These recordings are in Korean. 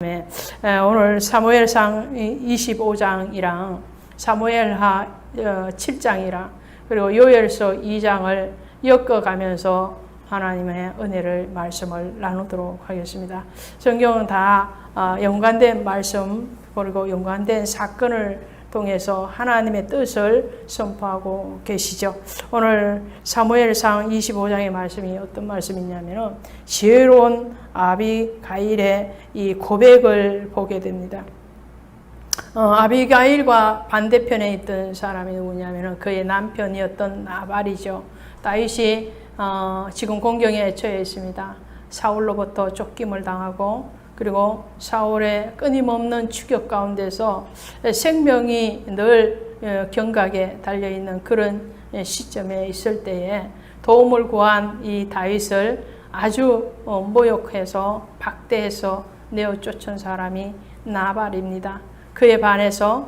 오늘 사무엘상 25장이랑 사무엘하 7장이랑 그리고 요엘서 2장을 엮어가면서 하나님의 은혜를 말씀을 나누도록 하겠습니다. 성경은 다 연관된 말씀 그리고 연관된 사건을 통해서 하나님의 뜻을 선포하고 계시죠. 오늘 사무엘상 25장의 말씀이 어떤 말씀이냐면 지혜로운 아비가일의 이 고백을 보게 됩니다. 아비가일과 반대편에 있던 사람이 누구냐면 그의 남편이었던 나발이죠. 다윗이 지금 공경에 처해 있습니다. 사울로부터 쫓김을 당하고 그리고 사울의 끊임없는 추격 가운데서 생명이 늘 경각에 달려있는 그런 시점에 있을 때에 도움을 구한 이 다윗을 아주 모욕해서 박대해서 내어 쫓은 사람이 나발입니다. 그에 반해서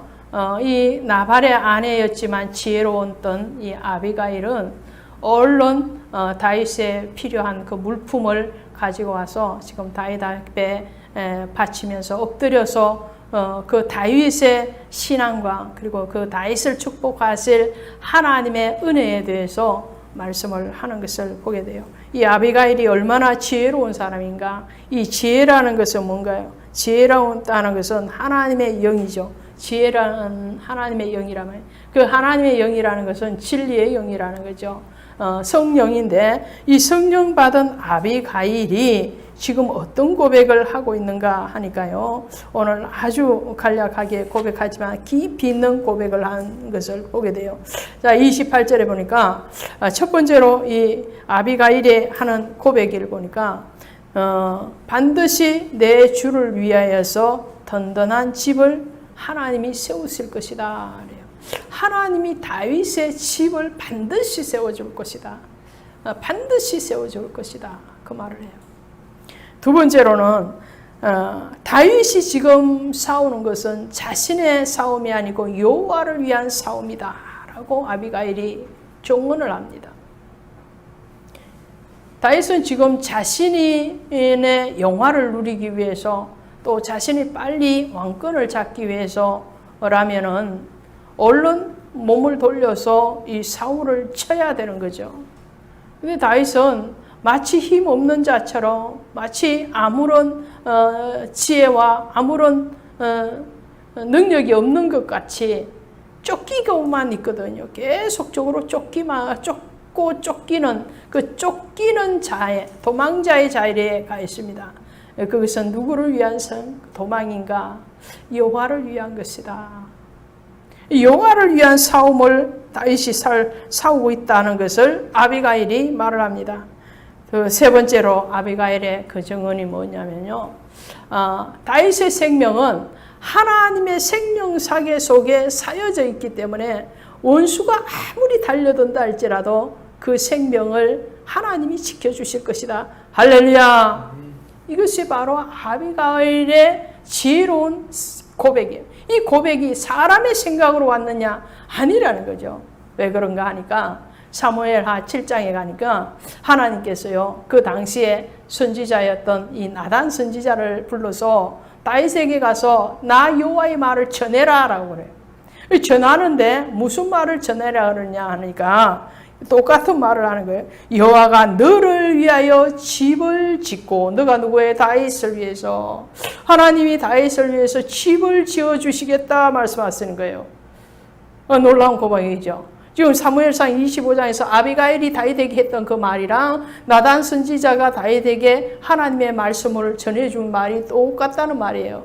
이 나발의 아내였지만 지혜로웠던 이 아비가일은 얼른 다윗에 필요한 그 물품을 가지고 와서 지금 다윗 앞에 바치면서 엎드려서 그 다윗의 신앙과 그리고 그 다윗을 축복하실 하나님의 은혜에 대해서 말씀을 하는 것을 보게 돼요. 이 아비가일이 얼마나 지혜로운 사람인가. 이 지혜라는 것은 뭔가요? 지혜라는 것은 하나님의 영이죠. 지혜라는 하나님의 영이라면 그 하나님의 영이라는 것은 진리의 영이라는 거죠. 성령인데 이 성령 받은 아비가일이 지금 어떤 고백을 하고 있는가 하니까요. 오늘 아주 간략하게 고백하지만 깊이 있는 고백을 한 것을 보게 돼요. 자, 28절에 보니까 첫 번째로 이 아비가일이 하는 고백을 보니까 반드시 내 주를 위하여서 든든한 집을 하나님이 세우실 것이다. 그래요. 하나님이 다윗의 집을 반드시 세워줄 것이다. 반드시 세워줄 것이다. 그 말을 해요. 두 번째로는 다윗이 지금 싸우는 것은 자신의 싸움이 아니고 여호와를 위한 싸움이다 라고 아비가일이 종언을 합니다. 다윗은 지금 자신의 영화를 누리기 위해서 또 자신이 빨리 왕권을 잡기 위해서라면은 얼른 몸을 돌려서 이 사울을 쳐야 되는 거죠. 근데 다윗은 마치 힘 없는 자처럼 마치 아무런 지혜와 아무런 능력이 없는 것 같이 쫓기고만 있거든요. 계속적으로 쫓고 쫓기는 그 쫓기는 자의 도망자의 자리에 가 있습니다. 그것은 누구를 위한 도망인가? 여호와를 위한 것이다. 여호와를 위한 싸움을 다윗이 싸우고 있다는 것을 아비가일이 말을 합니다. 그 세 번째로 아비가일의 그 증언이 뭐냐면요. 다윗의 생명은 하나님의 생명사계 속에 사여져 있기 때문에 원수가 아무리 달려든다 할지라도 그 생명을 하나님이 지켜주실 것이다. 할렐루야. 이것이 바로 아비가일의 지혜로운 고백이에요. 이 고백이 사람의 생각으로 왔느냐? 아니라는 거죠. 왜 그런가 하니까 사무엘하 7장에 가니까 하나님께서요 그 당시에 선지자였던 이 나단 선지자를 불러서 다윗에게 가서 나 여호와의 말을 전해라 라고 그래요. 전하는데 무슨 말을 전해라 그러냐 하니까 똑같은 말을 하는 거예요. 여호와가 너를 위하여 집을 짓고 너가 누구의 다윗을 위해서 하나님이 다윗을 위해서 집을 지어주시겠다 말씀하시는 거예요. 놀라운 고백이죠. 지금 사무엘상 25장에서 아비가일이 다윗에게 했던 그 말이랑 나단 선지자가 다윗에게 하나님의 말씀을 전해준 말이 똑같다는 말이에요.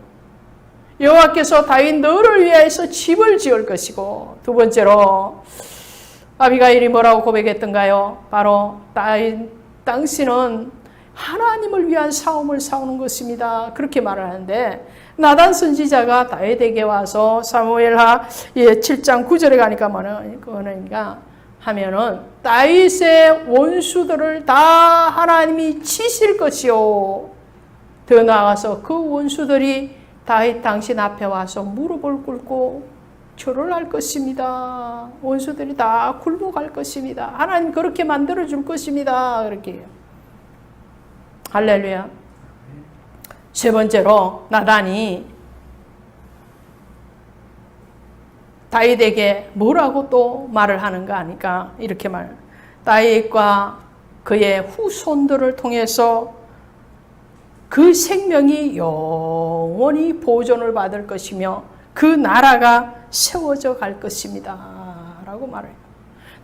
여호와께서 다윗 너를 위하여서 집을 지을 것이고 두 번째로 아비가일이 뭐라고 고백했던가요? 바로 다윗 당신은 하나님을 위한 싸움을 싸우는 것입니다. 그렇게 말을 하는데 나단 선지자가 다윗에게 와서 사무엘하 7장 9절에 가니까 뭐냐 하면은 다윗의 원수들을 다 하나님이 치실 것이요. 더 나아가서 그 원수들이 다윗 당신 앞에 와서 무릎을 꿇고 절을 할 것입니다. 원수들이 다 굴복할 것입니다. 하나님 그렇게 만들어 줄 것입니다. 그렇게 해요. 할렐루야. 세 번째로 나단이 다윗에게 뭐라고 또 말을 하는가 하니까 이렇게 다윗과 그의 후손들을 통해서 그 생명이 영원히 보존을 받을 것이며 그 나라가 세워져 갈 것입니다 라고 말해요.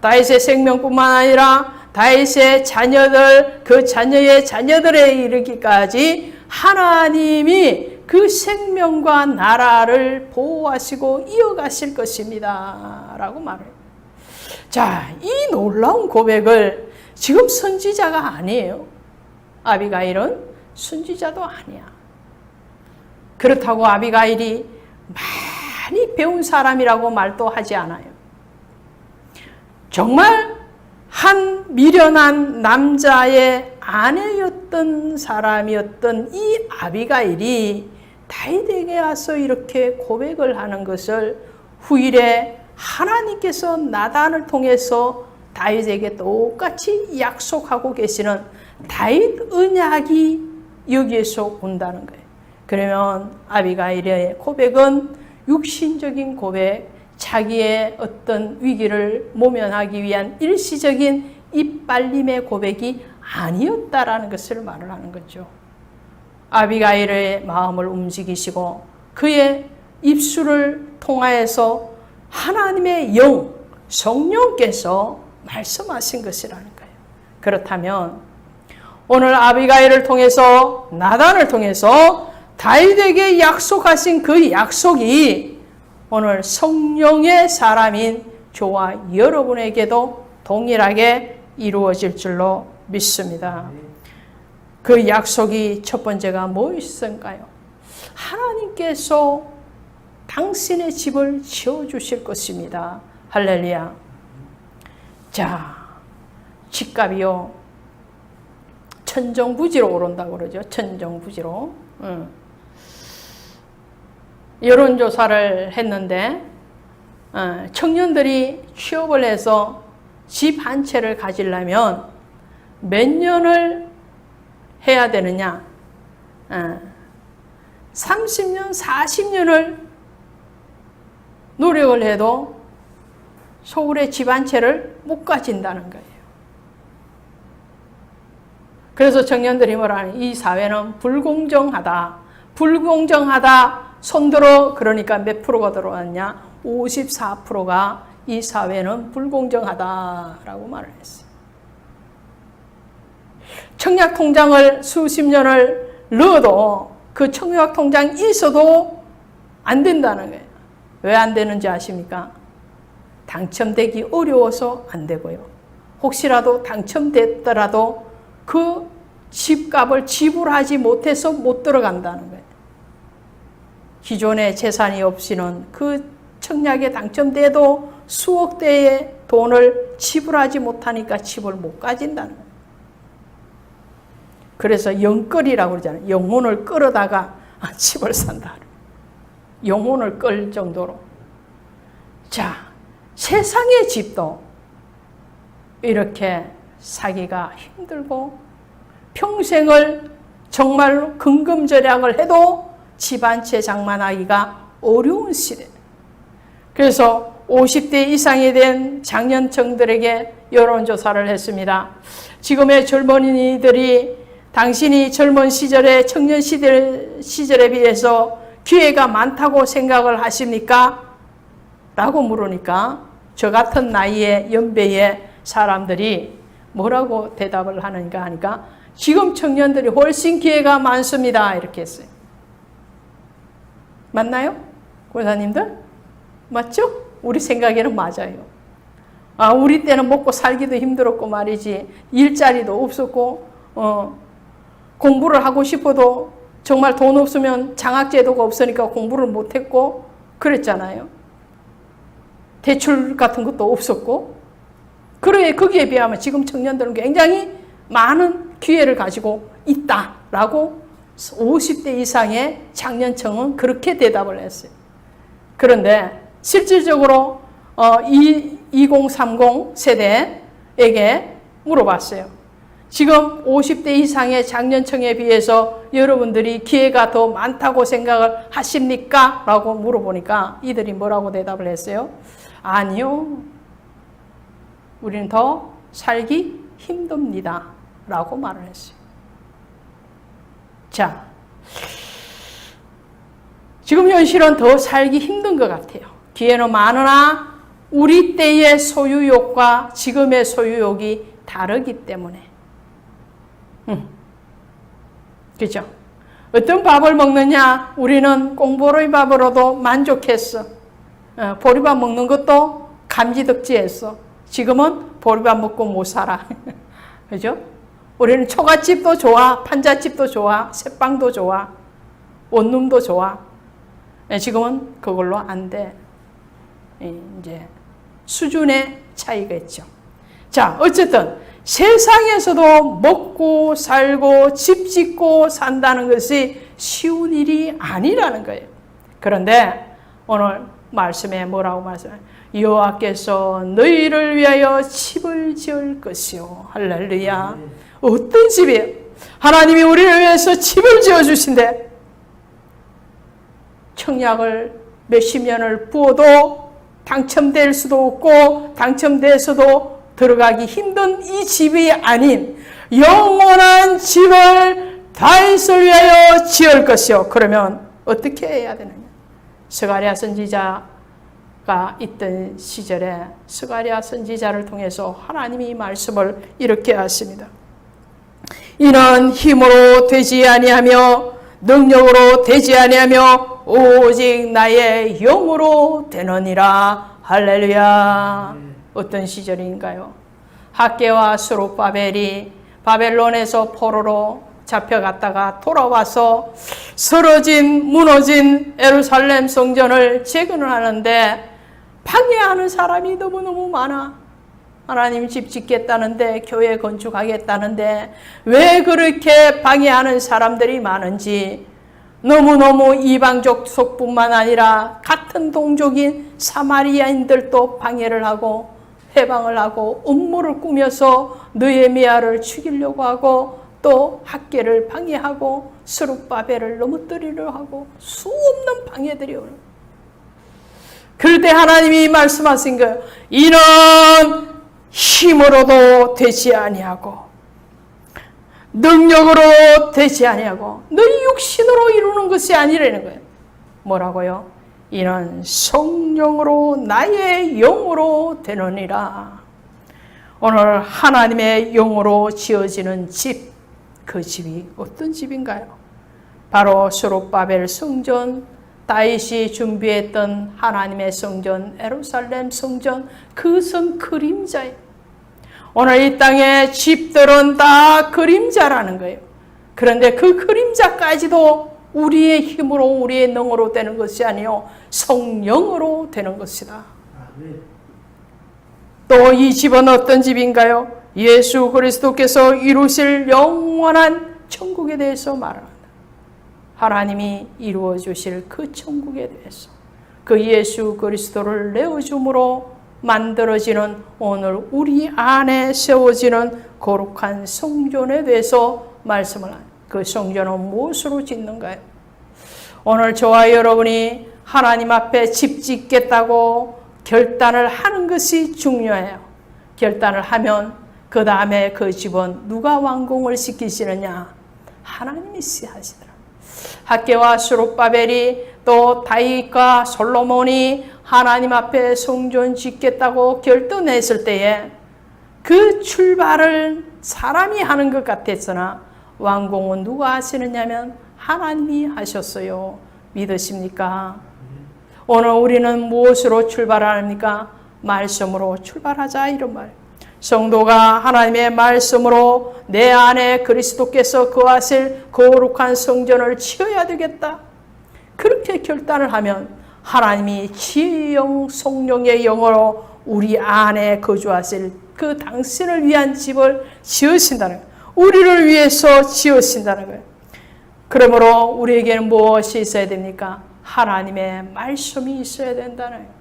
다윗의 생명뿐만 아니라 다윗의 자녀들, 그 자녀의 자녀들에 이르기까지 하나님이 그 생명과 나라를 보호하시고 이어가실 것입니다 라고 말해요. 자, 이 놀라운 고백을 지금 선지자가 아니에요. 아비가일은 선지자도 아니야. 그렇다고 아비가일이 많이 배운 사람이라고 말도 하지 않아요. 정말 한 미련한 남자의 아내였던 사람이었던 이 아비가일이 다윗에게 와서 이렇게 고백을 하는 것을 후일에 하나님께서 나단을 통해서 다윗에게 똑같이 약속하고 계시는 다윗 언약이 여기에서 온다는 거예요. 그러면 아비가일의 고백은 육신적인 고백, 자기의 어떤 위기를 모면하기 위한 일시적인 이빨림의 고백이 아니었다라는 것을 말을 하는 거죠. 아비가일의 마음을 움직이시고 그의 입술을 통하여서 하나님의 영, 성령께서 말씀하신 것이라는 거예요. 그렇다면 오늘 아비가일을 통해서 나단을 통해서 다윗에게 약속하신 그 약속이 오늘 성령의 사람인 저와 여러분에게도 동일하게 이루어질 줄로 믿습니다. 그 약속이 첫 번째가 무엇일까요? 하나님께서 당신의 집을 지어주실 것입니다. 할렐루야. 자, 집값이요 천정부지로 오른다고 그러죠. 천정부지로. 여론조사를 했는데 청년들이 취업을 해서 집 한 채를 가지려면 몇 년을 해야 되느냐? 30년, 40년을 노력을 해도 서울에 집 한 채를 못 가진다는 거예요. 그래서 청년들이 뭐라는 이 사회는 불공정하다. 불공정하다. 손들어. 그러니까 몇 프로가 들어왔냐? 54%가 이 사회는 불공정하다라고 말을 했어요. 청약통장을 수십 년을 넣어도 그 청약통장 있어도 안 된다는 거예요. 왜 안 되는지 아십니까? 당첨되기 어려워서 안 되고요. 혹시라도 당첨됐더라도 그 집값을 지불하지 못해서 못 들어간다는 거예요. 기존에 재산이 없이는 그 청약에 당첨돼도 수억 대의 돈을 지불하지 못하니까 집을 못 가진다는 거예요. 그래서 영끌이라고 그러잖아요. 영혼을 끌어다가 집을 산다. 영혼을 끌 정도로. 자, 세상의 집도 이렇게 사기가 힘들고 평생을 정말로 근금절약을 해도 집 한 채 장만하기가 어려운 시대. 그래서 50대 이상이 된 장년층들에게 여론조사를 했습니다. 지금의 젊은이들이 당신이 젊은 시절에 청년 시절에 비해서 기회가 많다고 생각을 하십니까? 라고 물으니까 저 같은 나이의 연배의 사람들이 뭐라고 대답을 하는가 하니까 지금 청년들이 훨씬 기회가 많습니다. 이렇게 했어요. 맞나요? 권사님들? 맞죠? 우리 생각에는 맞아요. 우리 때는 먹고 살기도 힘들었고 말이지. 일자리도 없었고 공부를 하고 싶어도 정말 돈 없으면 장학제도가 없으니까 공부를 못했고 그랬잖아요. 대출 같은 것도 없었고. 그래 거기에 비하면 지금 청년들은 굉장히 많은 기회를 가지고 있다라고 50대 이상의 장년층은 그렇게 대답을 했어요. 그런데 실질적으로 2030 세대에게 물어봤어요. 지금 50대 이상의 장년층에 비해서 여러분들이 기회가 더 많다고 생각을 하십니까? 라고 물어보니까 이들이 뭐라고 대답을 했어요? 아니요. 우리는 더 살기 힘듭니다. 라고 말을 했어요. 자, 지금 현실은 더 살기 힘든 것 같아요. 기회는 많으나 우리 때의 소유욕과 지금의 소유욕이 다르기 때문에. 그죠? 어떤 밥을 먹느냐? 우리는 꽁보로이 밥으로도 만족했어. 보리밥 먹는 것도 감지덕지했어. 지금은 보리밥 먹고 못 살아. 그죠? 우리는 초가집도 좋아, 판잣집도 좋아, 새빵도 좋아, 원룸도 좋아. 지금은 그걸로 안 돼. 이제 수준의 차이가 있죠. 자, 어쨌든 세상에서도 먹고 살고 집 짓고 산다는 것이 쉬운 일이 아니라는 거예요. 그런데 오늘 말씀에 뭐라고 말씀해요? 여호와께서 너희를 위하여 집을 지을 것이요. 할렐루야. 어떤 집이에요? 하나님이 우리를 위해서 집을 지어주신대. 청약을 몇십 년을 부어도 당첨될 수도 없고 당첨돼서도 들어가기 힘든 이 집이 아닌 영원한 집을 다윗을 위하여 지을 것이요. 그러면 어떻게 해야 되느냐? 스가랴 선지자가 있던 시절에 스가랴 선지자를 통해서 하나님이 말씀을 이렇게 하십니다. 이는 힘으로 되지 아니하며 능력으로 되지 아니하며 오직 나의 영으로 되느니라. 할렐루야. 어떤 시절인가요? 학개와 스룹바벨이 바벨론에서 포로로 잡혀갔다가 돌아와서 무너진 예루살렘 성전을 재건을 하는데 방해하는 사람이 너무너무 많아. 하나님 집 짓겠다는데, 교회 건축하겠다는데 왜 그렇게 방해하는 사람들이 많은지, 너무너무 이방족 속뿐만 아니라 같은 동족인 사마리아인들도 방해를 하고 해방을 하고 음모를 꾸며서 느헤미야를 죽이려고 하고 또 학개를 방해하고 스룹바벨을 넘어뜨리려 하고 수없는 방해들이 오는. 그럴 때 하나님이 말씀하신 거예요. 이는 힘으로도 되지 아니하고 능력으로 되지 아니하고 너희 육신으로 이루는 것이 아니라는 거예요. 뭐라고요? 이는 성령으로 나의 영으로 되느니라. 오늘 하나님의 영으로 지어지는 집, 그 집이 어떤 집인가요? 바로 스룹바벨 성전, 다윗이 준비했던 하나님의 성전, 예루살렘 성전, 그 성 그림자예요. 오늘 이 땅의 집들은 다 그림자라는 거예요. 그런데 그 그림자까지도 우리의 힘으로 우리의 능으로 되는 것이 아니요 성령으로 되는 것이다. 또 이 집은 어떤 집인가요? 예수 그리스도께서 이루실 영원한 천국에 대해서 말합니다. 하나님이 이루어 주실 그 천국에 대해서, 그 예수 그리스도를 내어줌으로 만들어지는 오늘 우리 안에 세워지는 거룩한 성전에 대해서 말씀을 합니다. 그 성전은 무엇으로 짓는가요? 오늘 저와 여러분이 하나님 앞에 집 짓겠다고 결단을 하는 것이 중요해요. 결단을 하면 그 다음에 그 집은 누가 완공을 시키시느냐? 하나님이 하시더라. 학개와 스룹바벨이 또 다윗과 솔로몬이 하나님 앞에 성전 짓겠다고 결단했을 때에 그 출발을 사람이 하는 것 같았으나 완공은 누가 하시느냐면 하나님이 하셨어요. 믿으십니까? 오늘 우리는 무엇으로 출발합니까? 말씀으로 출발하자, 이런 말. 성도가 하나님의 말씀으로 내 안에 그리스도께서 거하실 거룩한 성전을 지어야 되겠다. 그렇게 결단을 하면 하나님이 지혜의 영, 성령의 영으로 우리 안에 거주하실 그 당신을 위한 집을 지으신다는 거예요. 우리를 위해서 지으신다는 거예요. 그러므로 우리에게는 무엇이 있어야 됩니까? 하나님의 말씀이 있어야 된다는 거예요.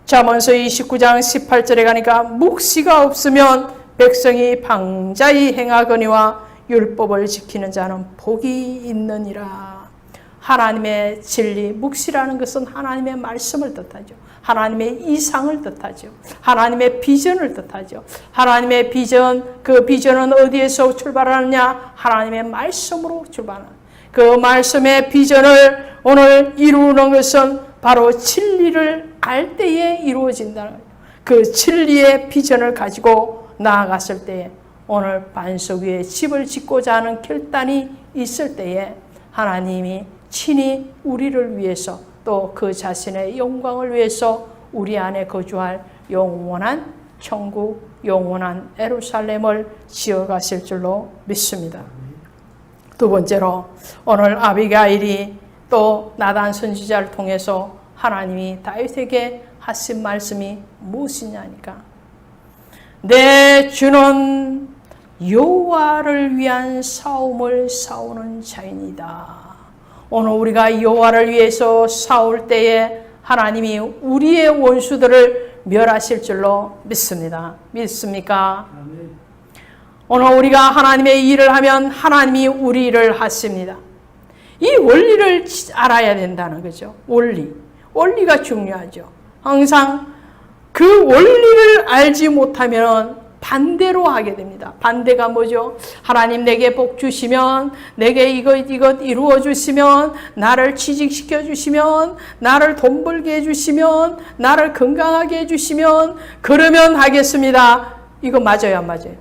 잠언서 29장 18절에 가니까 묵시가 없으면 백성이 방자히 행하거니와 율법을 지키는 자는 복이 있느니라. 하나님의 진리, 묵시라는 것은 하나님의 말씀을 뜻하죠. 하나님의 이상을 뜻하죠. 하나님의 비전을 뜻하죠. 하나님의 비전, 그 비전은 어디에서 출발하느냐? 하나님의 말씀으로 출발하는. 그 말씀의 비전을 오늘 이루는 것은 바로 진리를 알 때에 이루어진다는 거예요. 그 진리의 비전을 가지고 나아갔을 때에 오늘 반석 위에 집을 짓고자 하는 결단이 있을 때에 하나님이 친히 우리를 위해서 또 그 자신의 영광을 위해서 우리 안에 거주할 영원한 천국, 영원한 예루살렘을 지어가실 줄로 믿습니다. 두 번째로 오늘 아비가일이 또 나단 선지자를 통해서 하나님이 다윗에게 하신 말씀이 무엇이냐니까, 내 주는 여호와를 위한 싸움을 싸우는 자이니다. 오늘 우리가 여호와를 위해서 싸울 때에 하나님이 우리의 원수들을 멸하실 줄로 믿습니다. 믿습니까? 오늘 우리가 하나님의 일을 하면 하나님이 우리 일을 하십니다. 이 원리를 알아야 된다는 거죠. 원리가 중요하죠. 항상 그 원리를 알지 못하면 반대로 하게 됩니다. 반대가 뭐죠? 하나님 내게 복 주시면, 내게 이것 이루어 주시면, 나를 취직시켜 주시면, 나를 돈 벌게 해주시면, 나를 건강하게 해주시면, 그러면 하겠습니다. 이거 맞아요, 안 맞아요?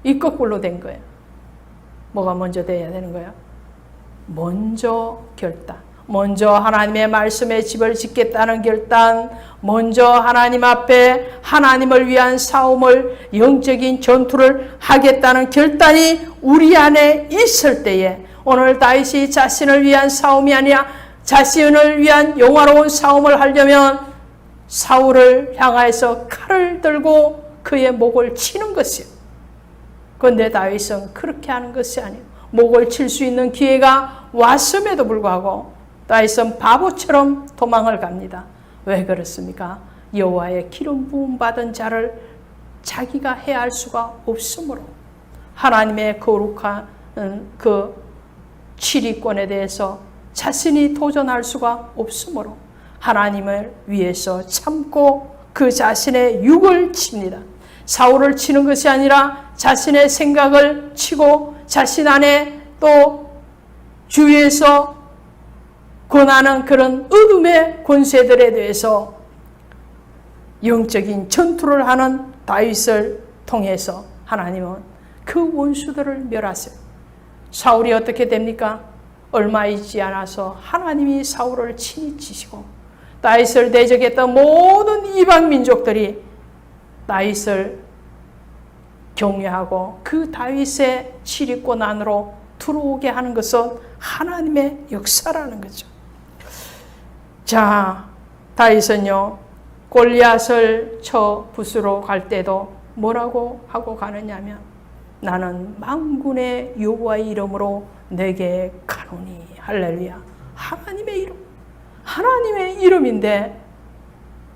이 거꾸로 된 거예요. 뭐가 먼저 돼야 되는 거예요? 먼저 결단. 먼저 하나님의 말씀에 집을 짓겠다는 결단, 먼저 하나님 앞에 하나님을 위한 싸움을, 영적인 전투를 하겠다는 결단이 우리 안에 있을 때에 오늘 다윗이 자신을 위한 싸움이 아니라 자신을 위한 영화로운 싸움을 하려면 사울을 향하여서 칼을 들고 그의 목을 치는 것이에요. 그런데 다윗은 그렇게 하는 것이 아니에요. 목을 칠 수 있는 기회가 왔음에도 불구하고 다윗은 바보처럼 도망을 갑니다. 왜 그렇습니까? 여호와의 기름 부음 받은 자를 자기가 해할 수가 없으므로, 하나님의 거룩한 그 치리권에 대해서 자신이 도전할 수가 없으므로 하나님을 위해서 참고 그 자신의 육을 칩니다. 사울을 치는 것이 아니라 자신의 생각을 치고 자신 안에 또 주위에서 권하는 그런 어둠의 권세들에 대해서 영적인 전투를 하는 다윗을 통해서 하나님은 그 원수들을 멸하세요. 사울이 어떻게 됩니까? 얼마 있지 않아서 하나님이 사울을 친히 치시고 다윗을 대적했던 모든 이방 민족들이 다윗을 경외하고 그 다윗의 치리권 안으로 들어오게 하는 것은 하나님의 역사라는 거죠. 자, 다윗은요, 골리앗을 쳐 부수러 갈 때도 뭐라고 하고 가느냐면, 나는 만군의 여호와의 이름으로 내게 가노니. 할렐루야. 하나님의 이름. 하나님의 이름인데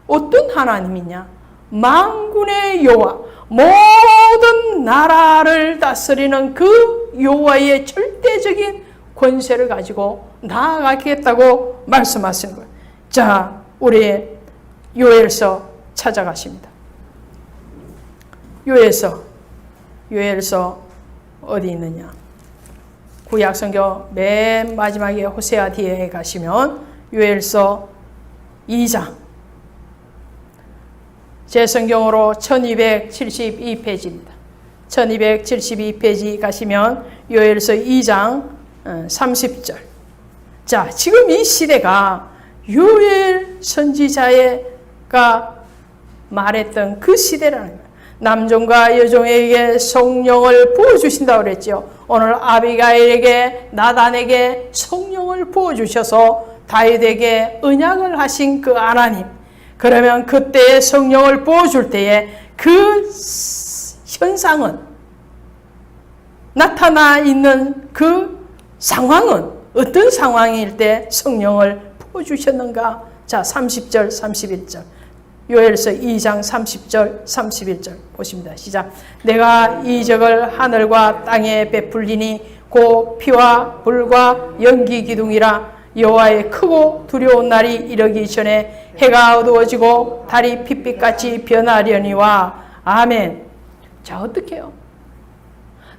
어떤 하나님이냐? 만군의 여호와, 모든 나라를 다스리는 그 여호와의 절대적인 권세를 가지고 나아가겠다고 말씀하시는 거예요. 자, 우리 요엘서 찾아가십니다. 요엘서 어디 있느냐? 구약성경 맨 마지막에 호세아 뒤에 가시면 요엘서 2장, 제 성경으로 1272페이지입니다. 1272페이지 가시면 요엘서 2장 30절. 자, 지금 이 시대가 요엘 선지자가 말했던 그 시대라는 거예요. 남종과 여종에게 성령을 부어주신다고 그랬죠. 오늘 아비가일에게, 나단에게 성령을 부어주셔서 다윗에게 언약을 하신 그 하나님. 그러면 그때의 성령을 부어줄 때에 그 현상은, 나타나 있는 그 상황은 어떤 상황일 때 성령을 부어주셨는가? 자, 30절, 31절. 요엘서 2장 30절 31절 보십니다. 시작. 내가 이적을 하늘과 땅에 베풀리니 곧 피와 불과 연기 기둥이라. 여호와의 크고 두려운 날이 이르기 전에 해가 어두워지고 달이 핏빛같이 변하려니와. 아멘. 자, 어떻게 해요?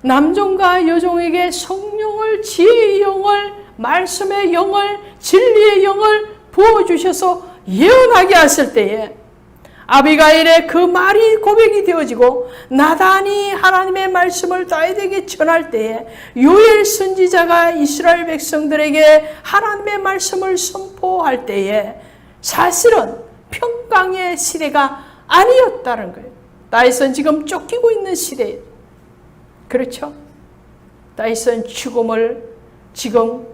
남종과 여종에게 성령을, 지혜의 영을, 말씀의 영을, 진리의 영을 부어주셔서 예언하게 하실 때에 아비가일의 그 말이 고백이 되어지고 나단이 하나님의 말씀을 다윗에게 전할 때에 요엘 선지자가 이스라엘 백성들에게 하나님의 말씀을 선포할 때에 사실은 평강의 시대가 아니었다는 거예요. 다윗은 지금 쫓기고 있는 시대예요. 그렇죠? 다윗은 죽음을 지금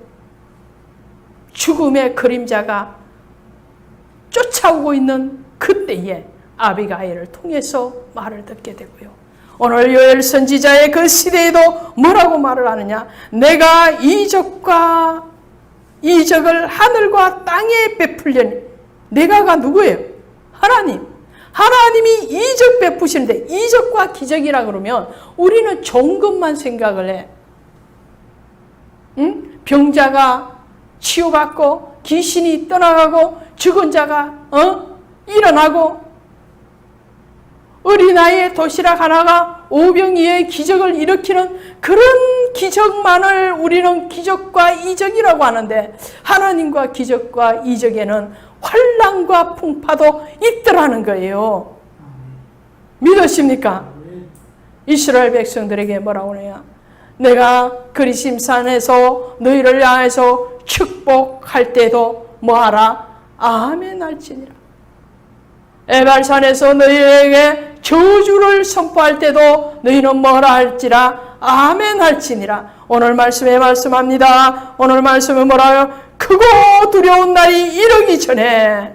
죽음의 그림자가 쫓아오고 있는 그때에 아비가일을 통해서 말을 듣게 되고요. 오늘 요엘 선지자의 그 시대에도 뭐라고 말을 하느냐? 내가 이적을 하늘과 땅에 베풀려니. 내가가 누구예요? 하나님. 하나님이 이적 베푸시는데, 이적과 기적이라 그러면 우리는 좋은 것만 생각을 해. 응? 병자가 치유받고 귀신이 떠나가고 죽은 자가 일어나고 어린아이의 도시락 하나가 오병이어의 기적을 일으키는 그런 기적만을 우리는 기적과 이적이라고 하는데, 하나님과 기적과 이적에는 환난과 풍파도 있더라는 거예요. 믿으십니까? 이스라엘 백성들에게 뭐라고 하냐? 내가 그리심산에서 너희를 향해서 축복할 때도 뭐하라? 아멘 할지니라. 에발산에서 너희에게 저주를 선포할 때도 너희는 뭐라 할지라? 아멘 할지니라. 오늘 말씀에 말씀합니다. 오늘 말씀은 뭐라요? 크고 두려운 날이 이르기 전에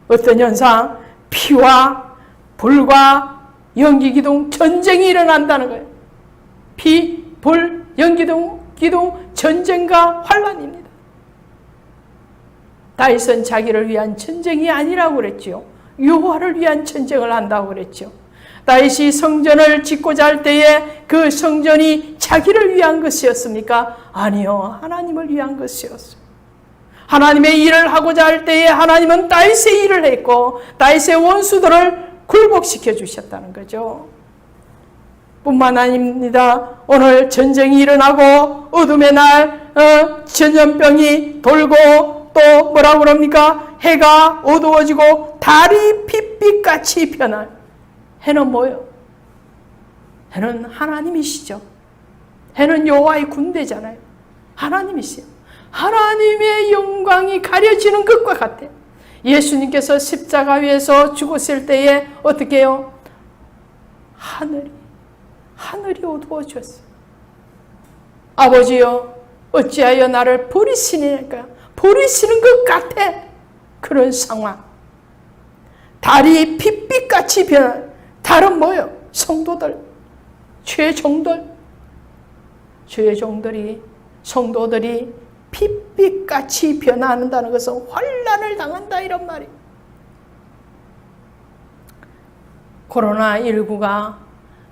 어떤 현상? 피와 불과 연기기둥 전쟁이 일어난다는 거예요. 피, 불, 연기기둥 전쟁과 환란입니다. 다윗은 자기를 위한 전쟁이 아니라고 그랬지요. 여호와를 위한 전쟁을 한다고 그랬죠. 다윗이 성전을 짓고자 할 때에 그 성전이 자기를 위한 것이었습니까? 아니요. 하나님을 위한 것이었어요. 하나님의 일을 하고자 할 때에 하나님은 다윗의 일을 했고 다윗의 원수들을 굴복시켜 주셨다는 거죠. 뿐만 아닙니다. 오늘 전쟁이 일어나고 어둠의 날 전염병이 돌고 또 뭐라고 그럽니까? 해가 어두워지고 달이 핏빛같이 변할. 해는 뭐예요? 해는 하나님이시죠. 해는 여호와의 군대잖아요. 하나님이시요. 하나님의 영광이 가려지는 것과 같아요. 예수님께서 십자가 위에서 죽었을 때에 어떻게 해요? 하늘이 어두워졌어요. 아버지여 어찌하여 나를 버리시니까? 버리시는 것 같아. 그런 상황. 달이 핏빛같이 변한. 달은 뭐예요? 성도들, 성도들이 핏빛같이 변화한다는 것은 환난을 당한다 이런 말이에요. 코로나19가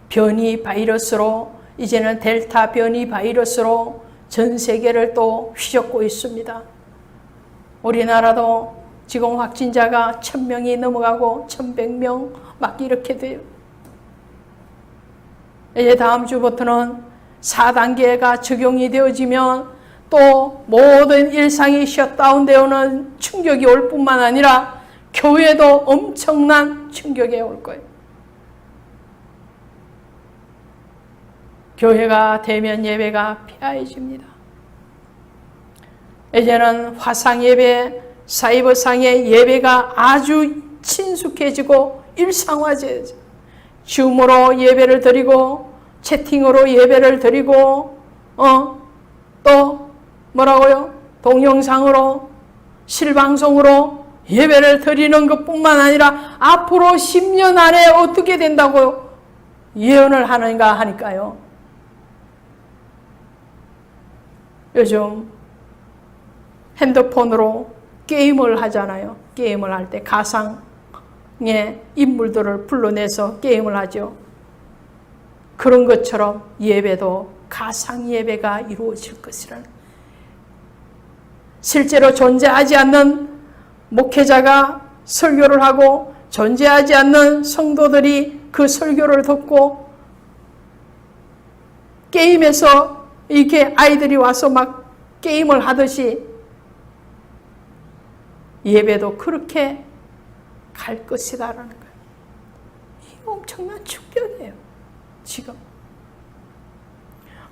변이 바이러스로 이제는 델타 변이 바이러스로 전 세계를 또 휘젓고 있습니다. 우리나라도 지금 확진자가 1000명이 넘어가고 1100명 막 이렇게 돼요. 이제 다음 주부터는 4단계가 적용이 되어지면 또 모든 일상이 셧다운되어오는 충격이 올 뿐만 아니라 교회도 엄청난 충격이 올 거예요. 교회가 대면 예배가 폐해집니다. 이제는 화상예배, 사이버상의 예배가 아주 친숙해지고 일상화되죠. 줌으로 예배를 드리고 채팅으로 예배를 드리고 또 뭐라고요? 동영상으로 실방송으로 예배를 드리는 것뿐만 아니라 앞으로 10년 안에 어떻게 된다고 예언을 하는가 하니까요. 요즘 핸드폰으로 게임을 하잖아요. 게임을 할 때 가상 인물들을 불러내서 게임을 하죠. 그런 것처럼 예배도 가상 예배가 이루어질 것이라는, 실제로 존재하지 않는 목회자가 설교를 하고 존재하지 않는 성도들이 그 설교를 듣고 게임에서 이렇게 아이들이 와서 막 게임을 하듯이 예배도 그렇게 갈 것이다라는 거예요. 이게 엄청난 충격이에요. 지금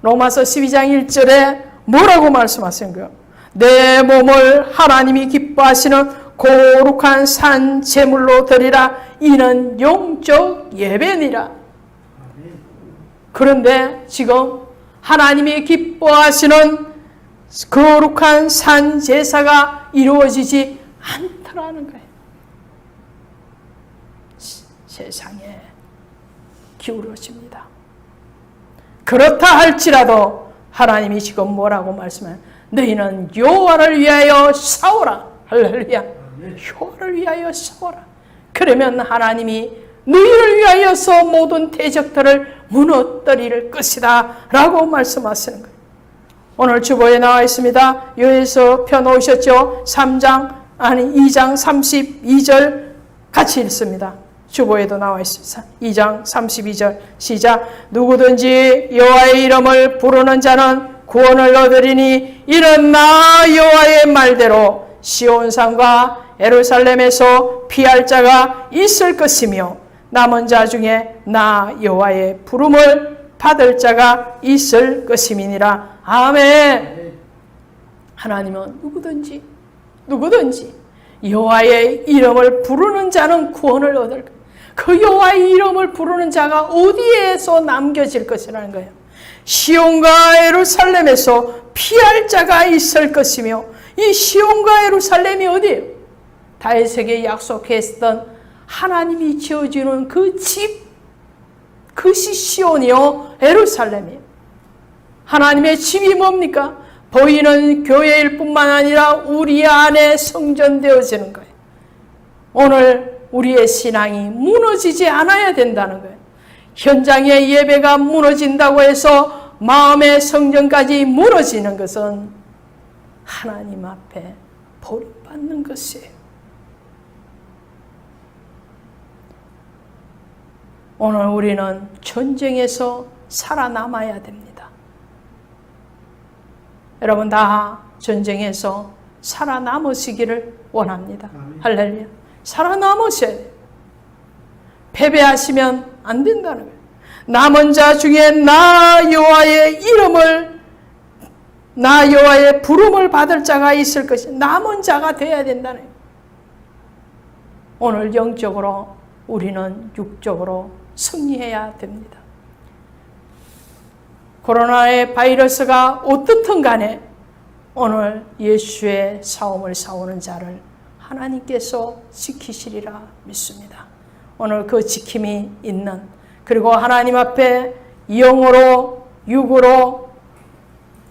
로마서 12장 1절에 뭐라고 말씀하신 거예요? 내 몸을 하나님이 기뻐하시는 거룩한 산 제물로 드리라. 이는 영적 예배니라. 그런데 지금 하나님이 기뻐하시는 거룩한 산 제사가 이루어지지 않더라는 거예요. 세상에 기울어집니다. 그렇다 할지라도 하나님이 지금 뭐라고 말씀해요? 너희는 여호와를 위하여 싸우라. 할렐루야. 여호와를 위하여 싸우라. 그러면 하나님이 너희를 위하여서 모든 대적들을 무너뜨릴 것이다 라고 말씀하시는 거예요. 오늘 주보에 나와 있습니다. 여기서 펴놓으셨죠? 2장 32절 같이 읽습니다. 주보에도 나와 있습니다. 2장 32절 시작. 누구든지 여호와의 이름을 부르는 자는 구원을 얻으리니 이는 나 여호와의 말대로 시온산과 예루살렘에서 피할 자가 있을 것이며 남은 자 중에 나 여호와의 부름을 받을 자가 있을 것임이니라. 아멘. 하나님은 누구든지 여호와의 이름을 부르는 자는 구원을 얻을 것이다. 그 여호와의 이름을 부르는 자가 어디에서 남겨질 것이라는 거예요. 시온과 예루살렘에서 피할 자가 있을 것이며, 이 시온과 예루살렘이 어디예요? 다윗에게 약속했던 하나님이 지어주는 그 집, 그것이 시온이요 예루살렘이에요. 하나님의 집이 뭡니까? 보이는 교회일 뿐만 아니라 우리 안에 성전되어지는 거예요. 오늘 우리의 신앙이 무너지지 않아야 된다는 거예요. 현장의 예배가 무너진다고 해서 마음의 성전까지 무너지는 것은 하나님 앞에 버림받는 것이에요. 오늘 우리는 전쟁에서 살아남아야 됩니다. 여러분 다 전쟁에서 살아남으시기를 원합니다. 할렐루야. 살아남으셔야 돼요. 패배하시면 안 된다는 거예요. 남은 자 중에 나 여호와의 부름을 받을 자가 있을 것이, 남은 자가 되어야 된다는 거예요. 오늘 영적으로 우리는 육적으로 승리해야 됩니다. 코로나의 바이러스가 어떻든 간에 오늘 예수의 싸움을 싸우는 자를 하나님께서 지키시리라 믿습니다. 오늘 그 지킴이 있는, 그리고 하나님 앞에 영으로 육으로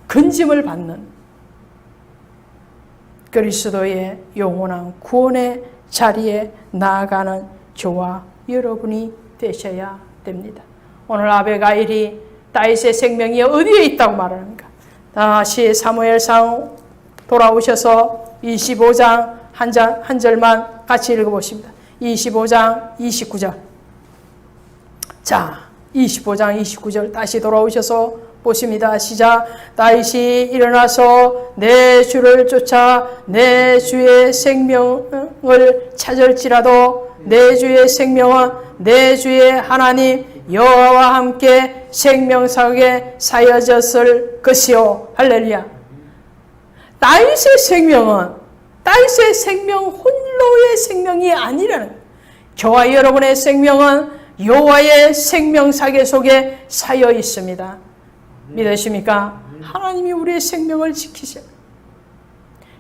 건짐을 받는 그리스도의 영원한 구원의 자리에 나아가는 저와 여러분이 되셔야 됩니다. 오늘 아비가일이 다윗의 생명이 어디에 있다고 말하는가? 다시 사무엘상 돌아오셔서 25장 한 절만 같이 읽어보십니다. 25장 29절. 자, 25장 29절 다시 돌아오셔서 보십니다. 시작. 다윗이 일어나서 내 주를 쫓아 내 주의 생명을 찾을지라도 내 주의 생명은 내 주의 하나님 여호와와 함께 생명석에 사여졌을 것이요. 할렐루야. 다윗의 생명 홀로의 생명이 아니라는 거예요. 저와 여러분의 생명은 여호와의 생명사계 속에 사여 있습니다. 믿으십니까? 하나님이 우리의 생명을 지키셔요.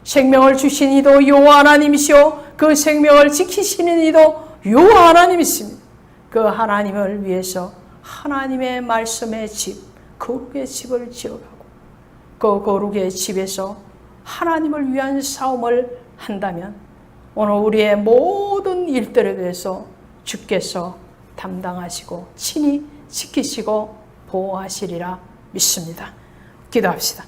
생명을 주신 이도 여호와 하나님이시오, 그 생명을 지키시는 이도 여호와 하나님이십니다. 그 하나님을 위해서 하나님의 말씀의 집, 거룩의 집을 지어가고 그 거룩의 집에서 하나님을 위한 싸움을 한다면 오늘 우리의 모든 일들에 대해서 주께서 담당하시고 친히 지키시고 보호하시리라 믿습니다. 기도합시다.